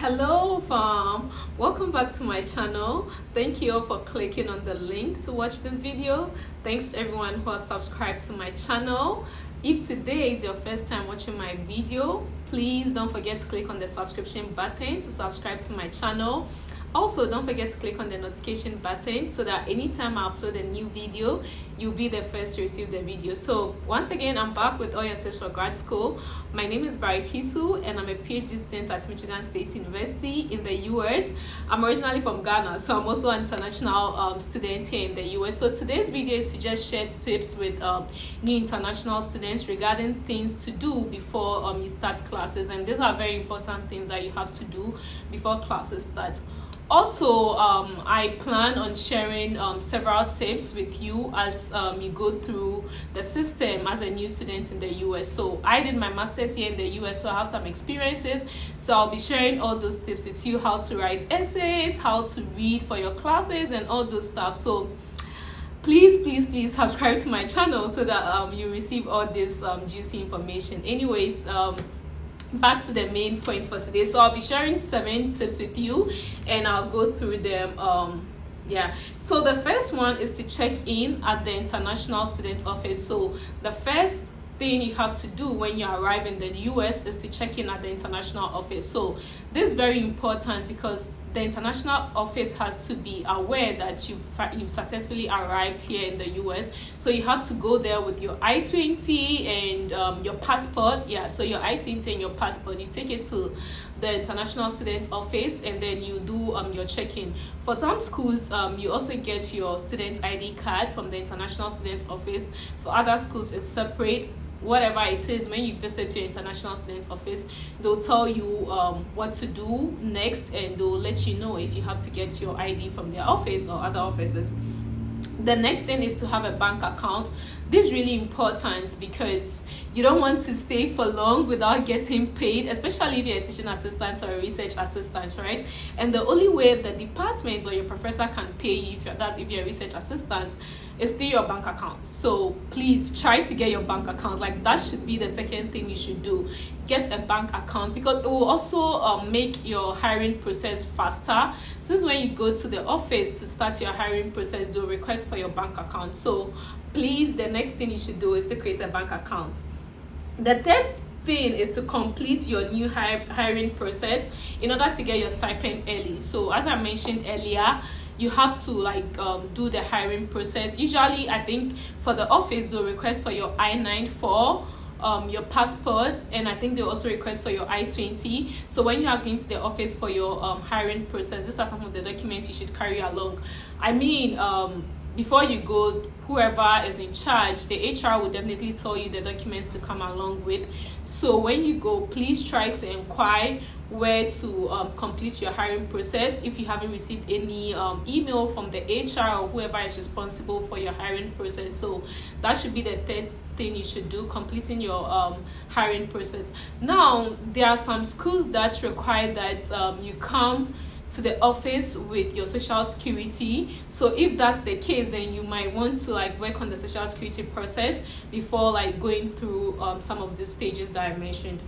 Hello fam, welcome back to my channel. Thank you all for clicking on the link to watch this video. Thanks to everyone who has subscribed to my channel. If today is your first time watching my video, please don't forget to click on the subscription button to subscribe to my channel. Also, don't forget to click on the notification button so that anytime I upload a new video, you'll be the first to receive the video. So once again, I'm back with all your tips for grad school. My name is Barikisu and I'm a PhD student at Michigan State University in the US. I'm originally from Ghana, so I'm also an international student here in the US. So today's video is to just share tips with new international students regarding things to do before you start classes. And these are very important things that you have to do before classes start. Also, I plan on sharing several tips with you as you go through the system as a new student in the US. So I did my master's here in the US, so I have some experiences. So I'll be sharing all those tips with you, how to write essays, how to read for your classes and all those stuff. So please subscribe to my channel so that you receive all this juicy information. Anyways, back to the main point for today. So I'll be sharing 7 tips with you and I'll go through them. So the first one is to check in at the international student office. So the first thing you have to do when you arrive in the US is to check in at the international office. So this is very important because the international office has to be aware that you've successfully arrived here in the US. So you have to go there with your I-20 and your passport. So your I-20 and your passport, you take it to the international student office and then you do your check-in. For some schools, you also get your student ID card from the international student office. For other schools, it's separate. Whatever it is, when you visit your international student office, they'll tell you what to do next and they'll let you know if you have to get your ID from their office or other offices. The next thing is to have a bank account. This is really important because you don't want to stay for long without getting paid, especially if you're a teaching assistant or a research assistant, right? And the only way the department or your professor can pay you, if you're a research assistant, is through your bank account. So please try to get your bank account. Like, that should be the second thing you should do. Get a bank account because it will also make your hiring process faster. Since when you go to the office to start your hiring process, they'll request for your bank account. So please, the next thing you should do is to create a bank account. The third thing is to complete your new hiring process in order to get your stipend early. So as I mentioned earlier, you have to do the hiring process. Usually, I think for the office, they'll request for your I-94, your passport, and I think they also request for your I-20. So when you are going to the office for your hiring process, these are some of the documents you should carry along. I mean, before you go, whoever is in charge, the HR will definitely tell you the documents to come along with. So when you go, please try to inquire where to complete your hiring process if you haven't received any email from the HR or whoever is responsible for your hiring process. So that should be the third thing you should do, completing your hiring process. Now, there are some schools that require that you come to the office with your social security. So if that's the case, then you might want to work on the social security process before going through some of the stages that I mentioned.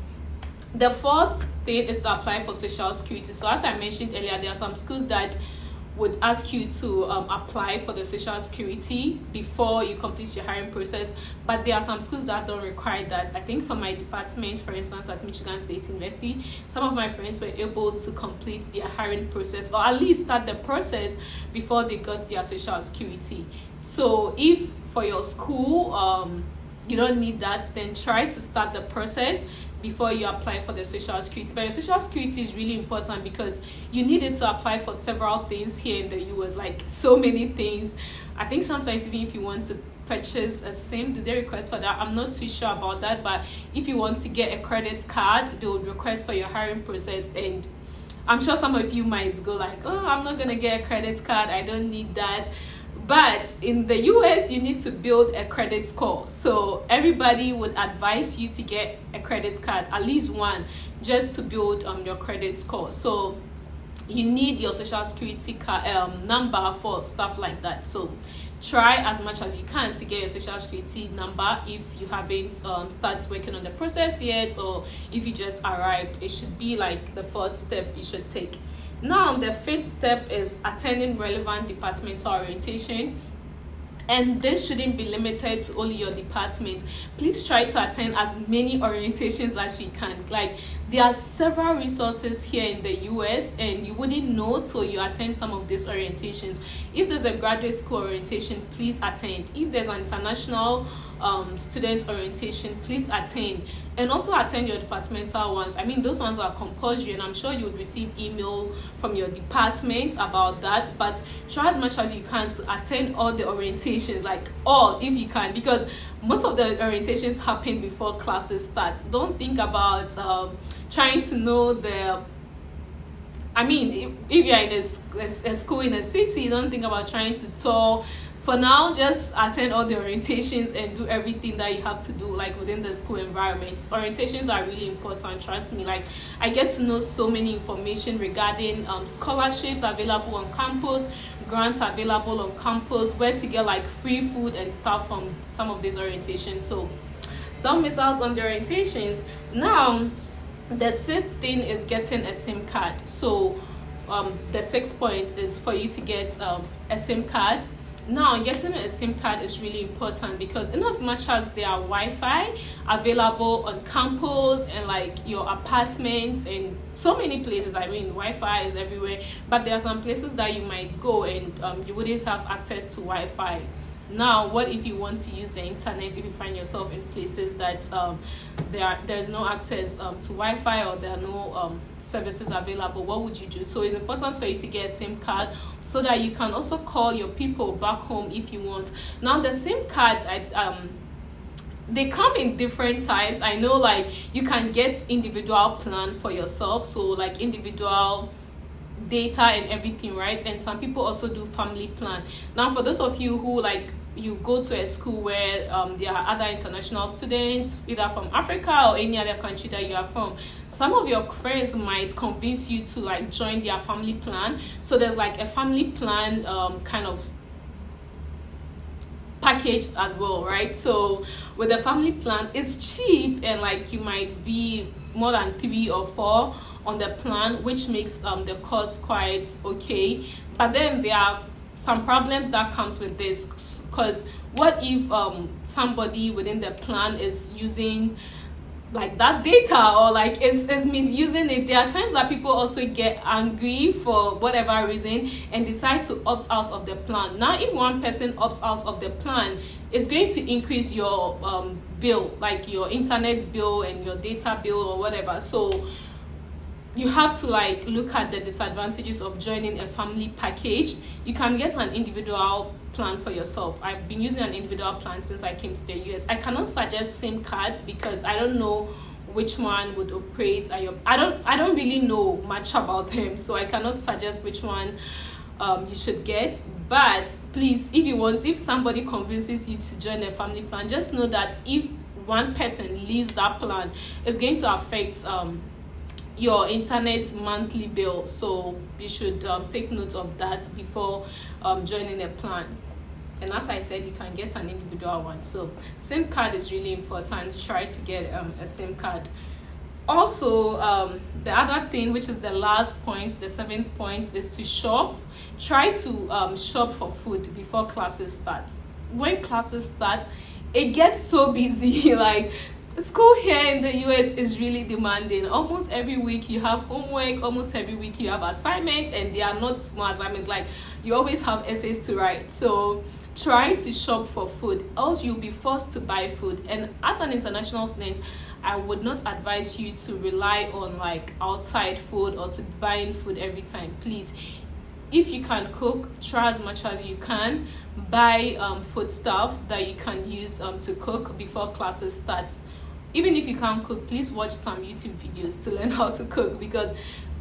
The fourth thing is to apply for social security. So as I mentioned earlier, there are some schools that would ask you to apply for the social security before you complete your hiring process, but there are some schools that don't require that. I think for my department, for instance, at Michigan State University, some of my friends were able to complete their hiring process or at least start the process before they got their social security. So if for your school you don't need that, then try to start the process before you apply for the social security. But your social security is really important because you need it to apply for several things here in the US, like so many things. I think sometimes even if you want to purchase a SIM, do they request for that? I'm not too sure about that, but if you want to get a credit card, they would request for your hiring process. And I'm sure some of you might go oh, I'm not gonna get a credit card, I don't need that. But in the US, you need to build a credit score. So everybody would advise you to get a credit card, at least one, just to build your credit score. So you need your social security card, number for stuff like that. So try as much as you can to get your social security number if you haven't started working on the process yet, or if you just arrived. It should be like the fourth step you should take. Now the fifth step is attending relevant departmental orientation, and this shouldn't be limited to only your department. Please try to attend as many orientations as you can. Like, there are several resources here in the US, and you wouldn't know till you attend some of these orientations. If there's a graduate school orientation, please attend. If there's an international student orientation, please attend. And also attend your departmental ones. I mean, those ones are compulsory, and I'm sure you would receive email from your department about that. But try as much as you can to attend all the orientations, like all, if you can, because most of the orientations happen before classes start. Don't think about trying to know the, I mean, if you're in a school in a city, don't think about trying to tour. For now, just attend all the orientations and do everything that you have to do, like within the school environment. Orientations are really important, trust me. Like, I get to know so many information regarding scholarships available on campus, grants available on campus, where to get like free food and stuff from some of these orientations. So don't miss out on the orientations. Now, the sixth thing is getting a SIM card. So the sixth point is for you to get a SIM card. Now, getting a SIM card is really important, because in as much as there are Wi-Fi available on campus and like your apartments and so many places, I mean, Wi-Fi is everywhere, but there are some places that you might go and you wouldn't have access to Wi-Fi. Now, what if you want to use the internet, if you find yourself in places that there's no access to Wi-Fi, or there are no services available? What would you do? So it's important for you to get a SIM card so that you can also call your people back home if you want. Now, the SIM card, they come in different types. I know, like, you can get individual plan for yourself, so like individual data and everything, right? And some people also do family plan. Now, for those of you who like, you go to a school where there are other international students, either from Africa or any other country that you are from, some of your friends might convince you to like join their family plan. So there's like a family plan kind of package as well, right? So with the family plan, it's cheap, and like you might be more than 3 or 4 on the plan, which makes the cost quite okay. But then there are some problems that comes with this, because what if somebody within the plan is using like that data, or like is misusing it? There are times that people also get angry for whatever reason and decide to opt out of the plan. Now, if one person opts out of the plan, it's going to increase your bill, like your internet bill and your data bill or whatever. So you have to like look at the disadvantages of joining a family package. You can get an individual plan for yourself. I've been using an individual plan since I came to the US. I cannot suggest SIM cards because I don't know which one would operate at your, I don't really know much about them, so I cannot suggest which one you should get. But please, if somebody convinces you to join a family plan, just know that if one person leaves that plan, it's going to affect your internet monthly bill. So you should take note of that before joining a plan. And as I said, you can get an individual one. So SIM card is really important. Try to get a SIM card. Also, the other thing, which is the last point, the 7th point, is to shop. Try to shop for food before classes start. When classes start, it gets so busy. Like, school here in the US is really demanding. Almost every week you have homework, almost every week you have assignments, and they are not small assignments. Like, you always have essays to write. So try to shop for food, else you'll be forced to buy food. And as an international student, I would not advise you to rely on like outside food or to buying food every time. Please, if you can cook, try as much as you can. Buy food stuff that you can use to cook before classes start. Even if you can't cook, please watch some YouTube videos to learn how to cook, because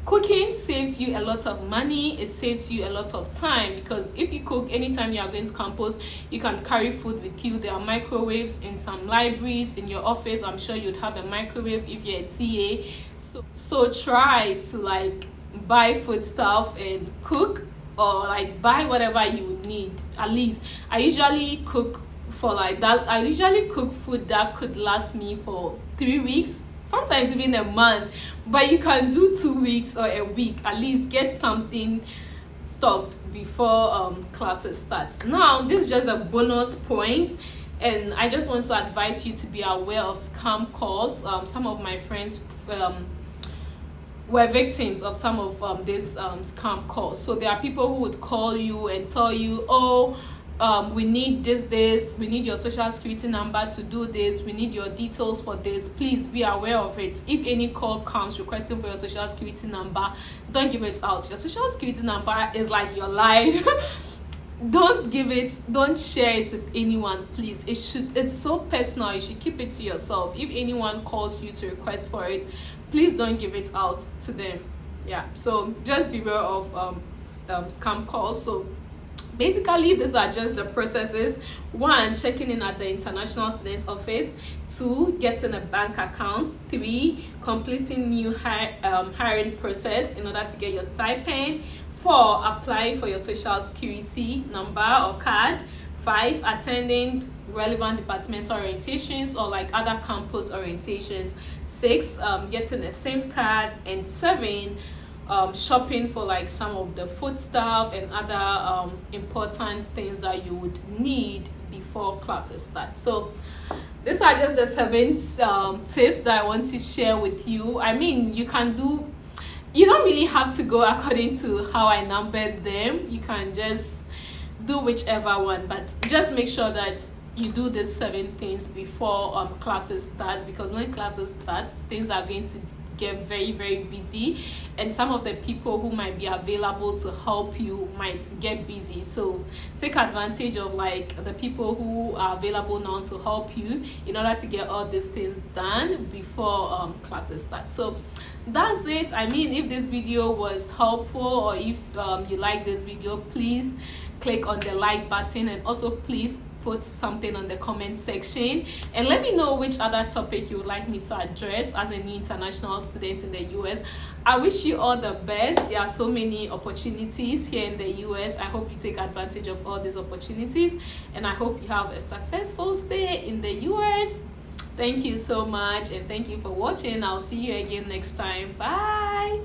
cooking saves you a lot of money. It saves you a lot of time, because if you cook anytime you are going to campus, you can carry food with you. There are microwaves in some libraries. In your office, I'm sure you'd have a microwave if you're a TA. So try to like buy food stuff and cook or like buy whatever you need. At least I usually cook for like that. I usually cook food that could last me for 3 weeks, sometimes even a month, but you can do 2 weeks or a week. At least get something stocked before classes start. Now this is just a bonus point, and I just want to advise you to be aware of scam calls. Some of my friends were victims of some of these scam calls. So there are people who would call you and tell you, oh, we need this, we need your social security number to do this, we need your details for this. Please be aware of it. If any call comes requesting for your social security number, don't give it out. Your social security number is like your life. Don't give it, don't share it with anyone, please. It's so personal. You should keep it to yourself. If anyone calls you to request for it, please don't give it out to them. Yeah, so just beware of scam calls. So basically, these are just the processes. 1, checking in at the International Student Office. 2, getting a bank account. 3, completing new hiring process in order to get your stipend. 4, applying for your social security number or card. 5, attending relevant departmental orientations or like other campus orientations. 6, getting a SIM card. And 7, shopping for like some of the food stuff and other important things that you would need before classes start. So these are just the 7 tips that I want to share with you. I mean, you don't really have to go according to how I numbered them. You can just do whichever one, but just make sure that you do these 7 things before classes start, because when classes start, things are going to get very, very busy, and some of the people who might be available to help you might get busy. So take advantage of like the people who are available now to help you in order to get all these things done before classes start. So that's it. I mean, if this video was helpful, or if you like this video, please click on the like button, and also please put something on the comment section and let me know which other topic you would like me to address as a new international student in the US. I wish you all the best. There are so many opportunities here in the US. I hope you take advantage of all these opportunities, and I hope you have a successful stay in the US. Thank you so much, and thank you for watching. I'll see you again next time. Bye.